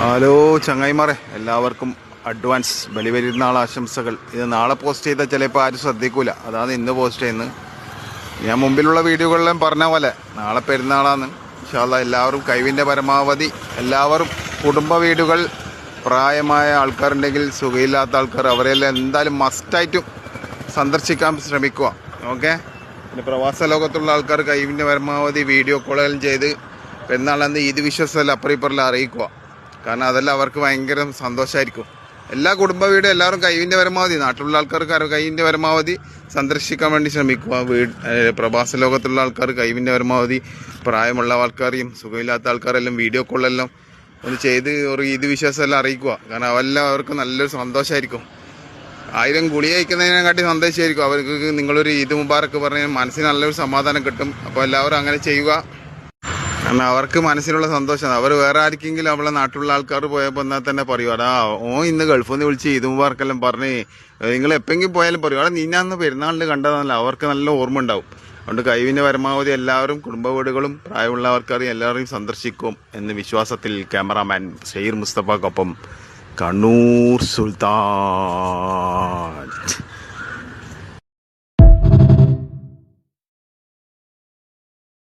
Hello ചങ്ങായിമാരെ, എല്ലാവർക്കും advance Baliperunnal ആശംസകൾ. ഇത് നാളെ പോസ്റ്റ് ചെയ്താൽ ചിലപ്പോൾ ആരും ശ്രദ്ധിക്കൂല, അതാണ് ഇന്ന് പോസ്റ്റ് ചെയ്യുന്നത്. ഞാൻ മുമ്പിലുള്ള വീഡിയോകളിലും പറഞ്ഞ പോലെ നാളെ പെരുന്നാളാണ്. ഇൻഷാ അല്ലാഹ് എല്ലാവരും കഴിവിൻ്റെ പരമാവധി എല്ലാവരും കുടുംബ വീടുകൾ, പ്രായമായ ആൾക്കാരുണ്ടെങ്കിൽ, സുഖമില്ലാത്ത ആൾക്കാർ, അവരെല്ലാം എന്തായാലും മസ്റ്റായിട്ടും സന്ദർശിക്കാൻ ശ്രമിക്കുക. ഓക്കെ. പിന്നെ പ്രവാസ ലോകത്തുള്ള ആൾക്കാർ കഴിവിൻ്റെ പരമാവധി വീഡിയോ കോളുകൾ ചെയ്ത് പെരുന്നാളന്ന് ഈദ് വിശ്വസെല്ലാം അപ്പുറം അറിയിക്കുക. കാരണം അതെല്ലാം അവർക്ക് ഭയങ്കര സന്തോഷമായിരിക്കും. എല്ലാ കുടുംബ വീടും എല്ലാവരും കഴിവിൻ്റെ പരമാവധി, നാട്ടിലുള്ള ആൾക്കാർക്ക് കഴിവിൻ്റെ പരമാവധി സന്ദർശിക്കാൻ വേണ്ടി ശ്രമിക്കുക. പ്രവാസ ലോകത്തുള്ള ആൾക്കാർ കഴിവിൻ്റെ പരമാവധി പ്രായമുള്ള ആൾക്കാരെയും സുഖമില്ലാത്ത ആൾക്കാരെല്ലാം വീഡിയോ കോളെല്ലാം ഒന്ന് ചെയ്ത് ഒരു ഈദ് വിശ്വാസമെല്ലാം അറിയിക്കുക. കാരണം അതെല്ലാം അവർക്ക് നല്ലൊരു സന്തോഷമായിരിക്കും. 1000 ഗുളിക കഴിക്കുന്നതിനെക്കാട്ടി സന്തോഷമായിരിക്കും അവർക്ക്. നിങ്ങളൊരു ഈദ് മുബാറക്ക് പറഞ്ഞാൽ മനസ്സിന് നല്ലൊരു സമാധാനം കിട്ടും. അപ്പോൾ എല്ലാവരും അങ്ങനെ ചെയ്യുക. കാരണം അവർക്ക് മനസ്സിലുള്ള സന്തോഷമാണ്. അവർ വേറെ ആർക്കെങ്കിലും അവളെ നാട്ടിലുള്ള ആൾക്കാർ പോയപ്പോൾ എന്നാൽ തന്നെ പറയും, അടാ ഇന്ന് ഗൾഫിൽ നിന്ന് വിളിച്ച് ഈദ് മുബാറക്കെല്ലാം പറഞ്ഞ് നിങ്ങൾ എപ്പെങ്കിലും പോയാലും പറയും, അവിടെ നീനാന്ന് പെരുന്നാളിൽ കണ്ടതല്ല. അവർക്ക് നല്ല ഓർമ്മ ഉണ്ടാവും. അതുകൊണ്ട് കഴിവിൻ്റെ പരമാവധി എല്ലാവരും കുടുംബ വീടുകളും പ്രായമുള്ള ആൾക്കാരെയും എല്ലാവരെയും സന്ദർശിക്കും എന്ന വിശ്വാസത്തിൽ ക്യാമറാമാൻ ഷെയ്ർ മുസ്തഫക്കൊപ്പം കണ്ണൂർ സുൽത്താൻ.